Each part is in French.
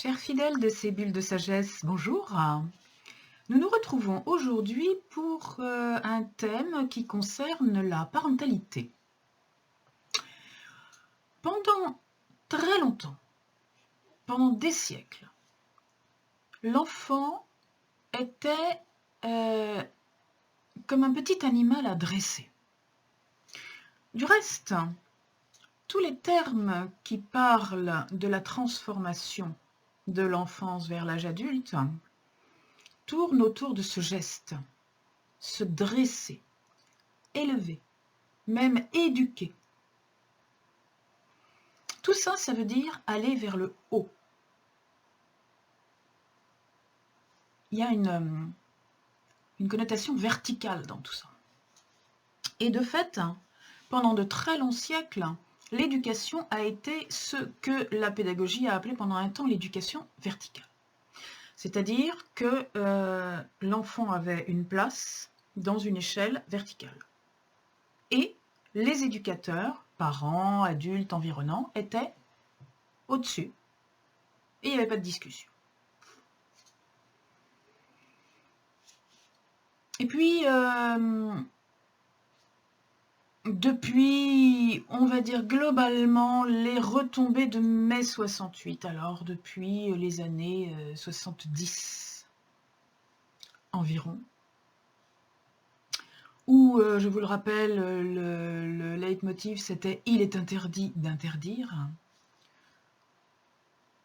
Chers fidèles de ces bulles de sagesse, bonjour. Nous nous retrouvons aujourd'hui pour un thème qui concerne la parentalité. Pendant très longtemps, pendant des siècles, l'enfant était comme un petit animal à dresser. Du reste, tous les termes qui parlent de la transformation de l'enfance vers l'âge adulte tournent autour de ce geste, se dresser, élever, même éduquer. Tout ça, ça veut dire aller vers le haut. Il y a une connotation verticale dans tout ça. Et de fait, pendant de très longs siècles, l'éducation a été ce que la pédagogie a appelé pendant un temps l'éducation verticale. C'est-à-dire que l'enfant avait une place dans une échelle verticale. Et les éducateurs, parents, adultes, environnants, étaient au-dessus. Et il n'y avait pas de discussion. Et puis, depuis, on va dire globalement, les retombées de mai 68, alors depuis les années 70 environ, où, je vous le rappelle, le leitmotiv c'était « Il est interdit d'interdire »,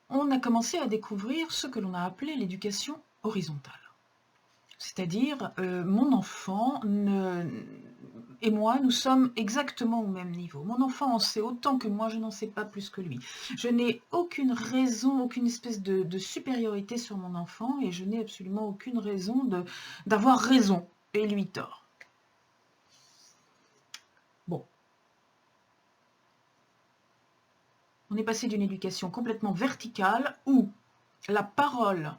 on a commencé à découvrir ce que l'on a appelé l'éducation horizontale. C'est-à-dire, mon enfant et moi, nous sommes exactement au même niveau. Mon enfant en sait autant que moi, je n'en sais pas plus que lui. Je n'ai aucune raison, aucune espèce de supériorité sur mon enfant et je n'ai absolument aucune raison d'avoir raison et lui tort. Bon. On est passé d'une éducation complètement verticale où la parole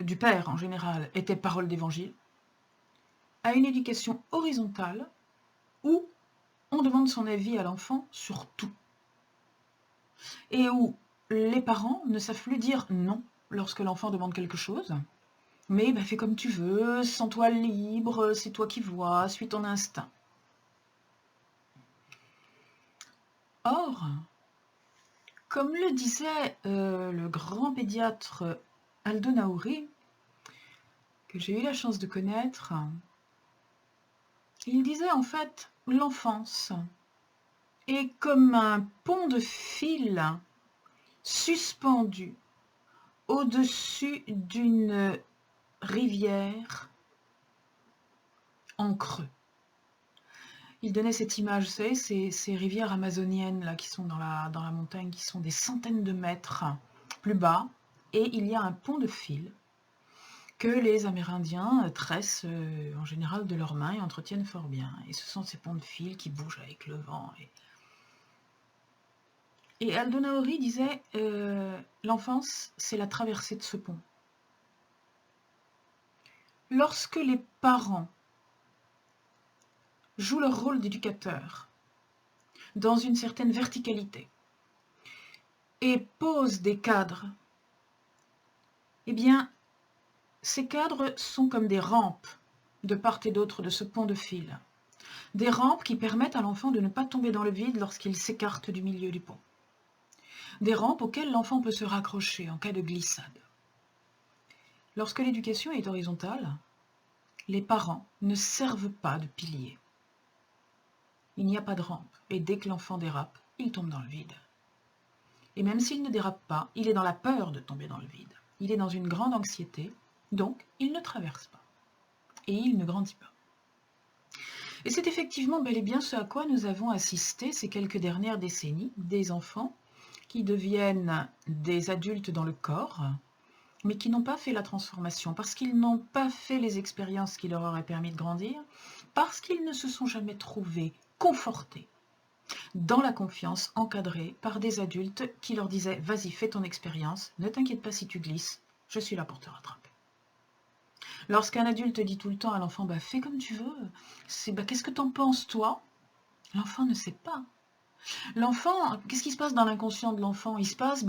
du père en général était parole d'évangile, à une éducation horizontale où on demande son avis à l'enfant sur tout. Et où les parents ne savent plus dire non lorsque l'enfant demande quelque chose, mais fais comme tu veux, sens-toi libre, c'est toi qui vois, suis ton instinct. Or, comme le disait le grand pédiatre Aldo Naouri, que j'ai eu la chance de connaître, il disait en fait l'enfance est comme un pont de fil suspendu au-dessus d'une rivière en creux. Il donnait cette image, vous savez, ces rivières amazoniennes là, qui sont dans la montagne, qui sont des centaines de mètres plus bas, et il y a un pont de fil que les Amérindiens tressent en général de leurs mains et entretiennent fort bien. Et ce sont ces ponts de fil qui bougent avec le vent. Et Aldo Naouri disait l'enfance, c'est la traversée de ce pont. Lorsque les parents jouent leur rôle d'éducateur dans une certaine verticalité et posent des cadres, eh bien, ces cadres sont comme des rampes de part et d'autre de ce pont de fil. Des rampes qui permettent à l'enfant de ne pas tomber dans le vide lorsqu'il s'écarte du milieu du pont. Des rampes auxquelles l'enfant peut se raccrocher en cas de glissade. Lorsque l'éducation est horizontale, les parents ne servent pas de piliers. Il n'y a pas de rampe, et dès que l'enfant dérape, il tombe dans le vide. Et même s'il ne dérape pas, il est dans la peur de tomber dans le vide. Il est dans une grande anxiété, donc il ne traverse pas. Et il ne grandit pas. Et c'est effectivement bel et bien ce à quoi nous avons assisté ces quelques dernières décennies, des enfants qui deviennent des adultes dans le corps, mais qui n'ont pas fait la transformation, parce qu'ils n'ont pas fait les expériences qui leur auraient permis de grandir, parce qu'ils ne se sont jamais trouvés confortés dans la confiance, encadrés par des adultes qui leur disaient « Vas-y, fais ton expérience, ne t'inquiète pas si tu glisses, je suis là pour te rattraper ». Lorsqu'un adulte dit tout le temps à l'enfant « Fais comme tu veux, qu'est-ce que t'en penses toi ?» L'enfant ne sait pas. L'enfant, qu'est-ce qui se passe dans l'inconscient de l'enfant? Il se passe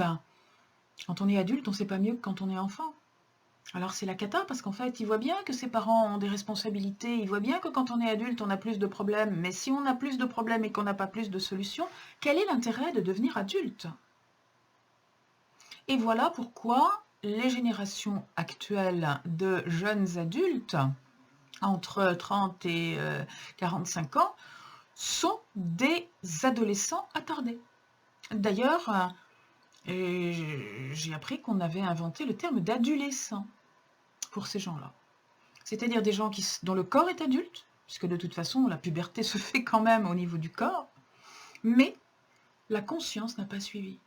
Quand on est adulte, on ne sait pas mieux que quand on est enfant. Alors c'est la cata parce qu'en fait, ils voient bien que ses parents ont des responsabilités, ils voient bien que quand on est adulte, on a plus de problèmes. Mais si on a plus de problèmes et qu'on n'a pas plus de solutions, quel est l'intérêt de devenir adulte? Et voilà pourquoi les générations actuelles de jeunes adultes, entre 30 et 45 ans, sont des adolescents attardés. D'ailleurs, j'ai appris qu'on avait inventé le terme d'adolescent pour ces gens-là. C'est-à-dire des gens dont le corps est adulte, puisque de toute façon la puberté se fait quand même au niveau du corps, mais la conscience n'a pas suivi.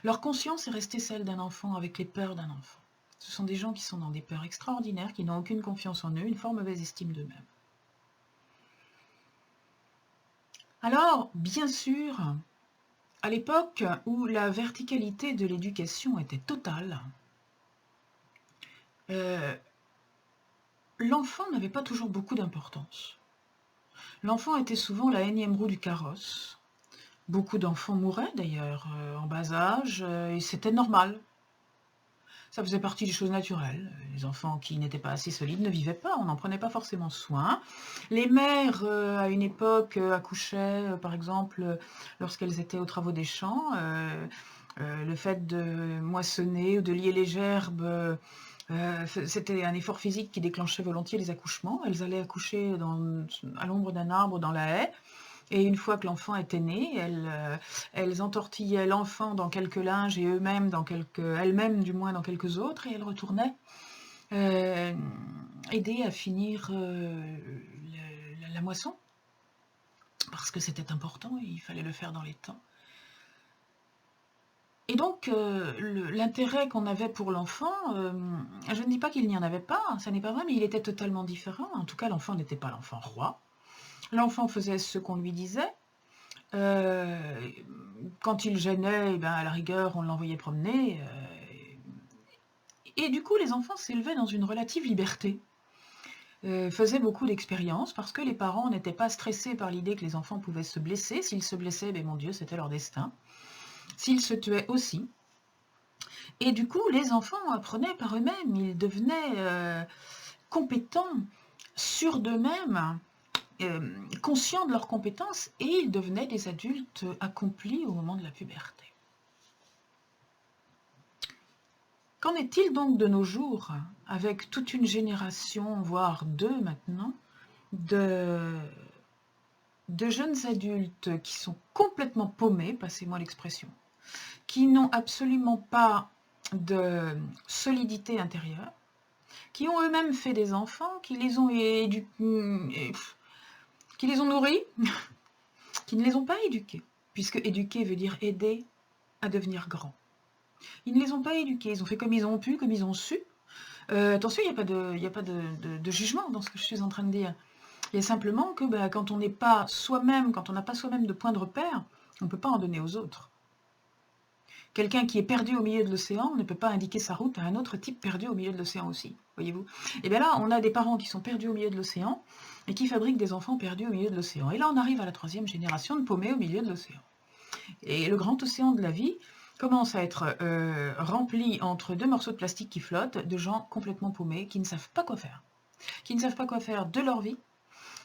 Leur conscience est restée celle d'un enfant avec les peurs d'un enfant. Ce sont des gens qui sont dans des peurs extraordinaires, qui n'ont aucune confiance en eux, une fort mauvaise estime d'eux-mêmes. Alors, bien sûr, à l'époque où la verticalité de l'éducation était totale, l'enfant n'avait pas toujours beaucoup d'importance. L'enfant était souvent la énième roue du carrosse. Beaucoup d'enfants mouraient d'ailleurs en bas âge, et c'était normal. Ça faisait partie des choses naturelles. Les enfants qui n'étaient pas assez solides ne vivaient pas, on n'en prenait pas forcément soin. Les mères, à une époque, accouchaient, par exemple, lorsqu'elles étaient aux travaux des champs. Le fait de moissonner ou de lier les gerbes, c'était un effort physique qui déclenchait volontiers les accouchements. Elles allaient accoucher à l'ombre d'un arbre dans la haie. Et une fois que l'enfant était né, elles entortillaient l'enfant dans quelques linges et elles-mêmes du moins dans quelques autres, et elles retournaient aider à finir la moisson, parce que c'était important et il fallait le faire dans les temps. Et donc, l'intérêt qu'on avait pour l'enfant, je ne dis pas qu'il n'y en avait pas, ça n'est pas vrai, mais il était totalement différent. En tout cas, l'enfant n'était pas l'enfant roi. L'enfant faisait ce qu'on lui disait. Quand il gênait, à la rigueur, on l'envoyait promener. Et du coup, les enfants s'élevaient dans une relative liberté, faisaient beaucoup d'expériences parce que les parents n'étaient pas stressés par l'idée que les enfants pouvaient se blesser. S'ils se blessaient, mon Dieu, c'était leur destin. S'ils se tuaient aussi. Et du coup, les enfants apprenaient par eux-mêmes. Ils devenaient compétents, sûrs d'eux-mêmes, conscients de leurs compétences, et ils devenaient des adultes accomplis au moment de la puberté. Qu'en est-il donc de nos jours, avec toute une génération, voire deux maintenant, de jeunes adultes qui sont complètement paumés, passez-moi l'expression, qui n'ont absolument pas de solidité intérieure, qui ont eux-mêmes fait des enfants, qui les ont qui les ont nourris, qui ne les ont pas éduqués, puisque éduquer veut dire aider à devenir grand. Ils ne les ont pas éduqués, ils ont fait comme ils ont pu, comme ils ont su. Attention, il n'y a pas de jugement dans ce que je suis en train de dire. Il y a simplement que quand on n'est pas soi-même, quand on n'a pas soi-même de point de repère, on ne peut pas en donner aux autres. Quelqu'un qui est perdu au milieu de l'océan ne peut pas indiquer sa route à un autre type perdu au milieu de l'océan aussi, voyez-vous. Et bien là, on a des parents qui sont perdus au milieu de l'océan et qui fabriquent des enfants perdus au milieu de l'océan. Et là, on arrive à la 3e génération de paumés au milieu de l'océan. Et le grand océan de la vie commence à être rempli entre deux morceaux de plastique qui flottent, de gens complètement paumés, qui ne savent pas quoi faire. Qui ne savent pas quoi faire de leur vie,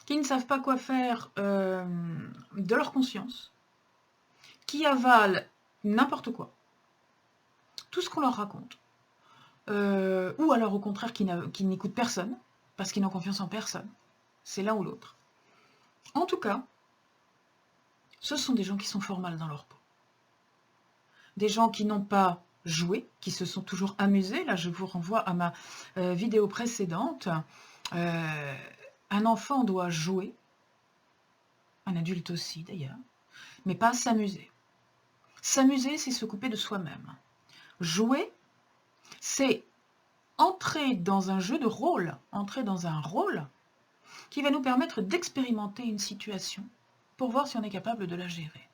qui ne savent pas quoi faire de leur conscience, qui avalent n'importe quoi, tout ce qu'on leur raconte. Ou alors au contraire qui n'écoutent personne, parce qu'ils n'ont confiance en personne. C'est l'un ou l'autre. En tout cas, ce sont des gens qui sont fort mal dans leur peau. Des gens qui n'ont pas joué, qui se sont toujours amusés. Là, je vous renvoie à ma vidéo précédente. Un enfant doit jouer, un adulte aussi d'ailleurs, mais pas s'amuser. S'amuser, c'est se couper de soi-même. Jouer, c'est entrer dans un jeu de rôle, entrer dans un rôle qui va nous permettre d'expérimenter une situation pour voir si on est capable de la gérer.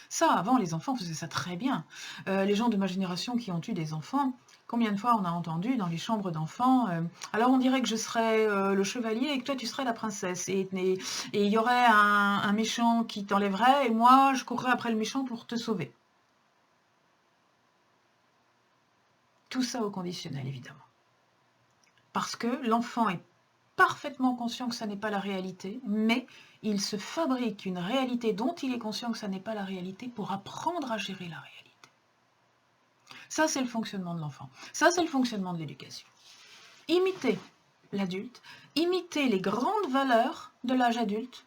Ça, avant, les enfants faisaient ça très bien. Les gens de ma génération qui ont eu des enfants, combien de fois on a entendu dans les chambres d'enfants, alors on dirait que je serais le chevalier et que toi tu serais la princesse. Et il y aurait un méchant qui t'enlèverait et moi je courrais après le méchant pour te sauver. Tout ça au conditionnel, évidemment. Parce que l'enfant est parfaitement conscient que ça n'est pas la réalité, mais il se fabrique une réalité dont il est conscient que ça n'est pas la réalité pour apprendre à gérer la réalité. Ça, c'est le fonctionnement de l'enfant. Ça, c'est le fonctionnement de l'éducation. Imiter l'adulte, imiter les grandes valeurs de l'âge adulte.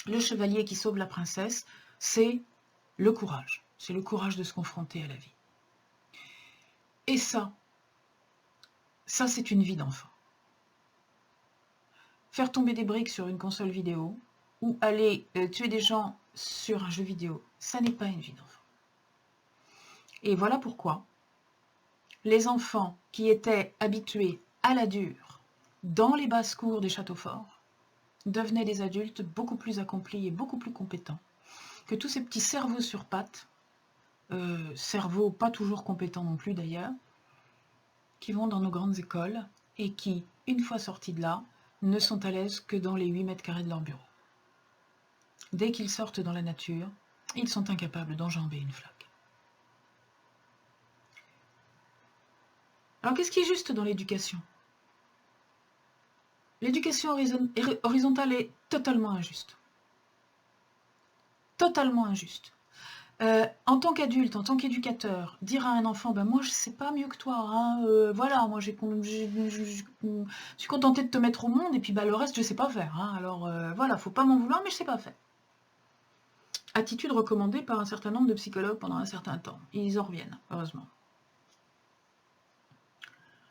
Le chevalier qui sauve la princesse, c'est le courage. C'est le courage de se confronter à la vie. Et ça c'est une vie d'enfant. Faire tomber des briques sur une console vidéo ou aller tuer des gens sur un jeu vidéo, ça n'est pas une vie d'enfant. Et voilà pourquoi les enfants qui étaient habitués à la dure dans les basses-cours des châteaux forts devenaient des adultes beaucoup plus accomplis et beaucoup plus compétents que tous ces petits cerveaux sur pattes, cerveaux pas toujours compétents non plus d'ailleurs, qui vont dans nos grandes écoles et qui, une fois sortis de là, ne sont à l'aise que dans les 8 mètres carrés de leur bureau. Dès qu'ils sortent dans la nature, ils sont incapables d'enjamber une flaque. Alors qu'est-ce qui est juste dans l'éducation? L'éducation horizontale est totalement injuste. Totalement injuste. En tant qu'adulte, en tant qu'éducateur, dire à un enfant, ben moi je sais pas mieux que toi, hein, voilà, moi je suis contentée de te mettre au monde et puis bah, le reste je sais pas faire, hein, alors voilà, faut pas m'en vouloir mais je sais pas faire. Attitude recommandée par un certain nombre de psychologues pendant un certain temps, ils en reviennent, heureusement.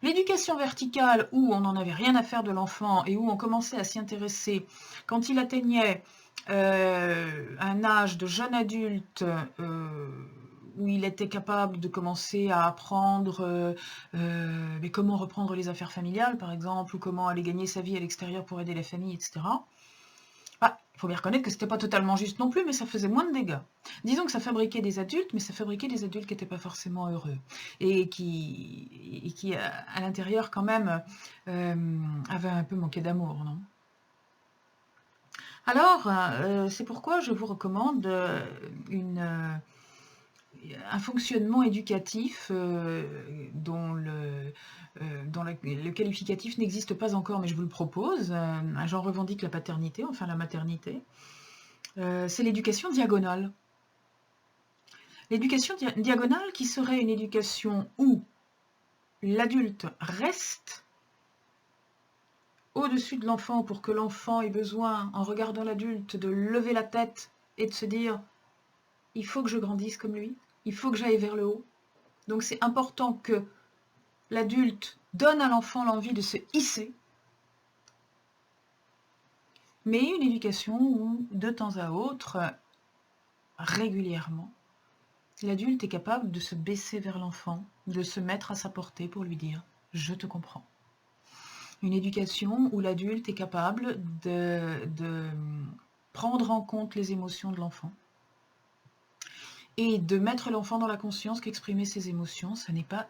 L'éducation verticale, où on n'en avait rien à faire de l'enfant et où on commençait à s'y intéresser quand il atteignait un âge de jeune adulte où il était capable de commencer à apprendre mais comment reprendre les affaires familiales, par exemple, ou comment aller gagner sa vie à l'extérieur pour aider les familles, etc. Ah, il faut bien reconnaître que c'était pas totalement juste non plus, mais ça faisait moins de dégâts. Disons que ça fabriquait des adultes, mais ça fabriquait des adultes qui n'étaient pas forcément heureux et qui à l'intérieur, quand même, avaient un peu manqué d'amour, non? Alors, c'est pourquoi je vous recommande un fonctionnement éducatif dont le qualificatif n'existe pas encore, mais je vous le propose. J'en revendique la paternité, enfin la maternité. C'est l'éducation diagonale. L'éducation diagonale qui serait une éducation où l'adulte reste au-dessus de l'enfant pour que l'enfant ait besoin, en regardant l'adulte, de lever la tête et de se dire « il faut que je grandisse comme lui, il faut que j'aille vers le haut ». Donc c'est important que l'adulte donne à l'enfant l'envie de se hisser, mais une éducation où, de temps à autre, régulièrement, l'adulte est capable de se baisser vers l'enfant, de se mettre à sa portée pour lui dire « je te comprends ». Une éducation où l'adulte est capable de prendre en compte les émotions de l'enfant et de mettre l'enfant dans la conscience qu'exprimer ses émotions, ça n'est pas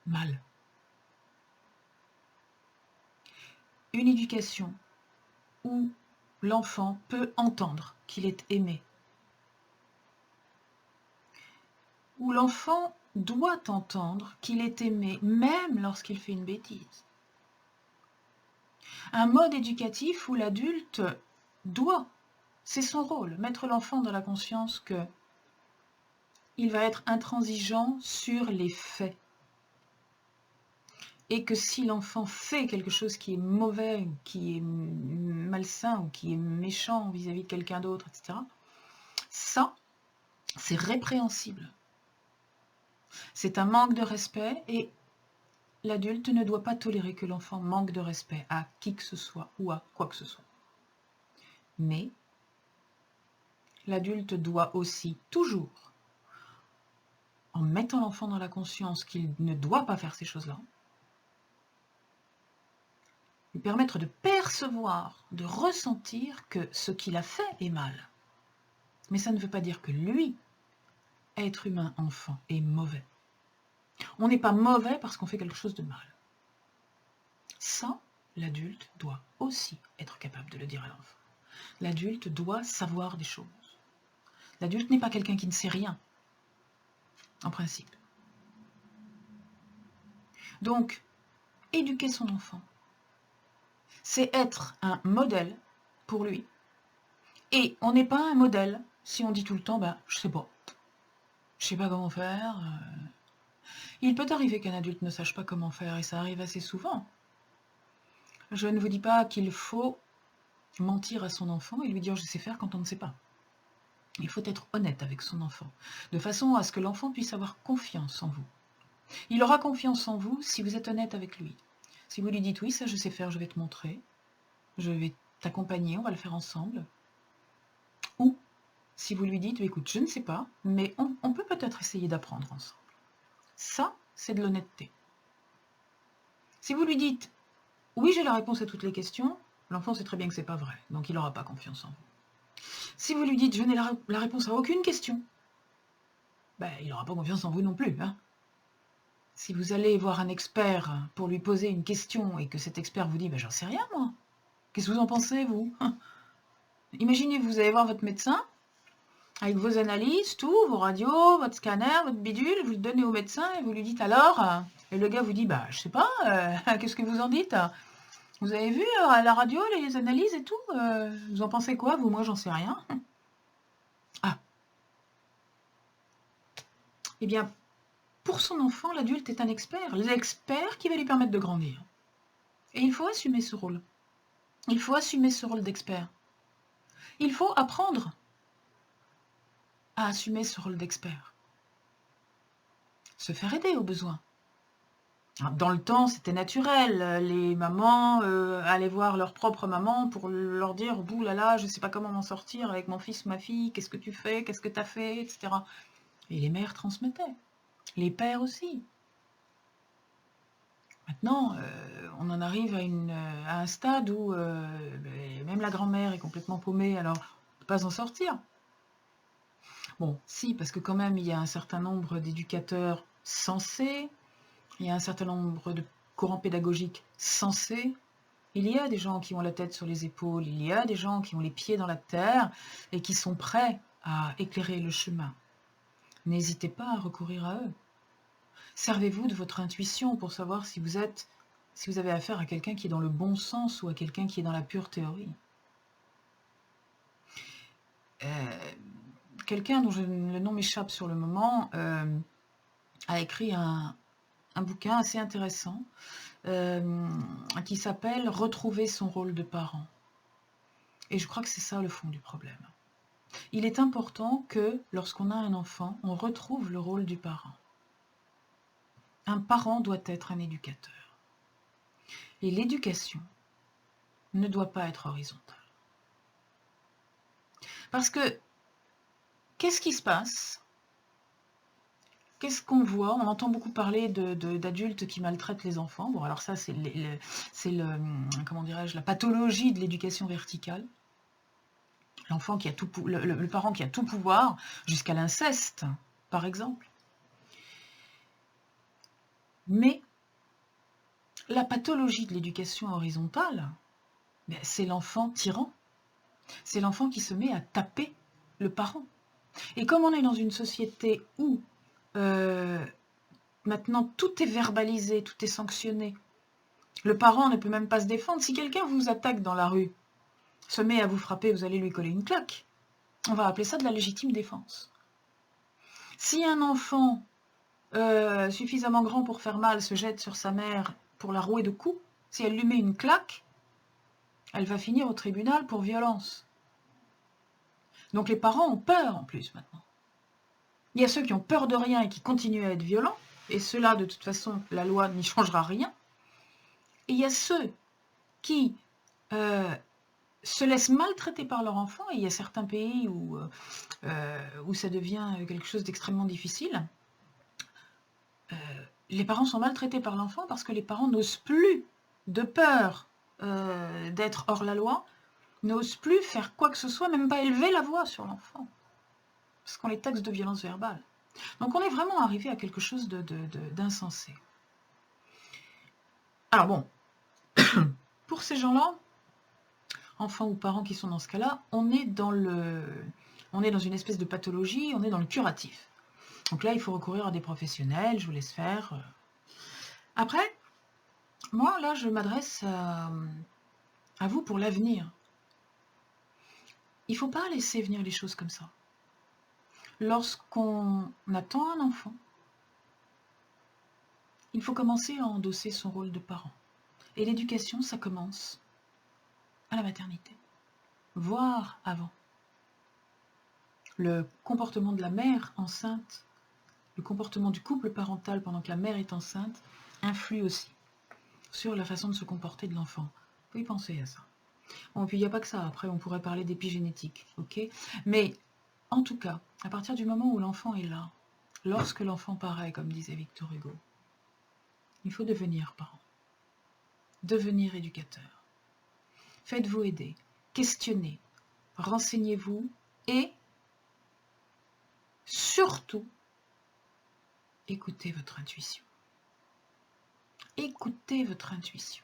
mal. Une éducation où l'enfant peut entendre qu'il est aimé, où l'enfant doit entendre qu'il est aimé même lorsqu'il fait une bêtise. Un mode éducatif où l'adulte doit, c'est son rôle, mettre l'enfant dans la conscience que il va être intransigeant sur les faits. Et que si l'enfant fait quelque chose qui est mauvais, ou qui est malsain, ou qui est méchant vis-à-vis de quelqu'un d'autre, etc., ça, c'est répréhensible. C'est un manque de respect et l'adulte ne doit pas tolérer que l'enfant manque de respect à qui que ce soit ou à quoi que ce soit. Mais l'adulte doit aussi toujours, en mettant l'enfant dans la conscience qu'il ne doit pas faire ces choses-là, lui permettre de percevoir, de ressentir que ce qu'il a fait est mal. Mais ça ne veut pas dire que lui, être humain, enfant, est mauvais. On n'est pas mauvais parce qu'on fait quelque chose de mal. Ça, l'adulte doit aussi être capable de le dire à l'enfant. L'adulte doit savoir des choses. L'adulte n'est pas quelqu'un qui ne sait rien, en principe. Donc, éduquer son enfant, c'est être un modèle pour lui. Et on n'est pas un modèle si on dit tout le temps, bah, je sais pas comment faire. Il peut arriver qu'un adulte ne sache pas comment faire, et ça arrive assez souvent. Je ne vous dis pas qu'il faut mentir à son enfant et lui dire je sais faire quand on ne sait pas. Il faut être honnête avec son enfant, de façon à ce que l'enfant puisse avoir confiance en vous. Il aura confiance en vous si vous êtes honnête avec lui. Si vous lui dites oui, ça je sais faire, je vais te montrer, je vais t'accompagner, on va le faire ensemble. Ou si vous lui dites écoute, je ne sais pas, mais on peut peut-être essayer d'apprendre ensemble. Ça, c'est de l'honnêteté. Si vous lui dites oui, j'ai la réponse à toutes les questions, l'enfant sait très bien que ce n'est pas vrai, donc il n'aura pas confiance en vous. Si vous lui dites je n'ai la réponse à aucune question, ben, il n'aura pas confiance en vous non plus. Hein. Si vous allez voir un expert pour lui poser une question et que cet expert vous dit ben, j'en sais rien moi, qu'est-ce que vous en pensez vous? Imaginez, vous allez voir votre médecin avec vos analyses, tout, vos radios, votre scanner, votre bidule, vous le donnez au médecin et vous lui dites alors, et le gars vous dit bah je sais pas, qu'est-ce que vous en dites? Vous avez vu à la radio les analyses et tout, vous en pensez quoi vous? Moi j'en sais rien. Ah. Eh bien, pour son enfant, l'adulte est un expert, l'expert qui va lui permettre de grandir. Et il faut assumer ce rôle. Il faut assumer ce rôle d'expert. Il faut apprendre à assumer ce rôle d'expert. Se faire aider au besoin. Dans le temps, c'était naturel. Les mamans allaient voir leur propre maman pour leur dire « Bouh là là, je ne sais pas comment m'en sortir avec mon fils, ma fille, qu'est-ce que tu fais, qu'est-ce que tu as fait, etc. » Et les mères transmettaient. Les pères aussi. Maintenant, on en arrive à un stade où même la grand-mère est complètement paumée, alors on ne peut pas s'en sortir. Bon, si, parce que quand même, il y a un certain nombre d'éducateurs sensés, il y a un certain nombre de courants pédagogiques sensés, il y a des gens qui ont la tête sur les épaules, il y a des gens qui ont les pieds dans la terre et qui sont prêts à éclairer le chemin. N'hésitez pas à recourir à eux. Servez-vous de votre intuition pour savoir si vous avez affaire à quelqu'un qui est dans le bon sens ou à quelqu'un qui est dans la pure théorie. Quelqu'un dont le nom m'échappe sur le moment a écrit un bouquin assez intéressant qui s'appelle « Retrouver son rôle de parent ». Et je crois que c'est ça le fond du problème. Il est important que, lorsqu'on a un enfant, on retrouve le rôle du parent. Un parent doit être un éducateur. Et l'éducation ne doit pas être horizontale. Parce que, qu'est-ce qui se passe? Qu'est-ce qu'on voit? On entend beaucoup parler d'adultes qui maltraitent les enfants. Bon, alors ça, c'est comment dirais-je, la pathologie de l'éducation verticale. L'enfant qui a tout, le parent qui a tout pouvoir, jusqu'à l'inceste, par exemple. Mais la pathologie de l'éducation horizontale, c'est l'enfant tyran. C'est l'enfant qui se met à taper le parent. Et comme on est dans une société où maintenant tout est verbalisé, tout est sanctionné, le parent ne peut même pas se défendre. Si quelqu'un vous attaque dans la rue, se met à vous frapper, vous allez lui coller une claque. On va appeler ça de la légitime défense. Si un enfant suffisamment grand pour faire mal se jette sur sa mère pour la rouer de coups, si elle lui met une claque, elle va finir au tribunal pour violence. Donc les parents ont peur en plus maintenant. Il y a ceux qui ont peur de rien et qui continuent à être violents, et ceux-là, de toute façon, la loi n'y changera rien. Et il y a ceux qui se laissent maltraiter par leur enfant, et il y a certains pays où ça devient quelque chose d'extrêmement difficile. Les parents sont maltraités par l'enfant parce que les parents n'osent plus, de peur d'être hors la loi, n'osent plus faire quoi que ce soit, même pas élever la voix sur l'enfant, parce qu'on les taxe de violence verbale. Donc on est vraiment arrivé à quelque chose d'insensé. Alors bon, pour ces gens-là, enfants ou parents qui sont dans ce cas-là, on est dans une espèce de pathologie, on est dans le curatif. Donc là, il faut recourir à des professionnels, je vous laisse faire. Après, moi, là, je m'adresse à vous pour l'avenir. Il ne faut pas laisser venir les choses comme ça. Lorsqu'on attend un enfant, il faut commencer à endosser son rôle de parent. Et l'éducation, ça commence à la maternité, voire avant. Le comportement de la mère enceinte, le comportement du couple parental pendant que la mère est enceinte, influe aussi sur la façon de se comporter de l'enfant. Il faut y penser à ça. Bon, puis il n'y a pas que ça, après on pourrait parler d'épigénétique, ok? Mais en tout cas, à partir du moment où l'enfant est là, lorsque l'enfant paraît, comme disait Victor Hugo, il faut devenir parent, devenir éducateur. Faites-vous aider, questionnez, renseignez-vous et surtout, écoutez votre intuition. Écoutez votre intuition.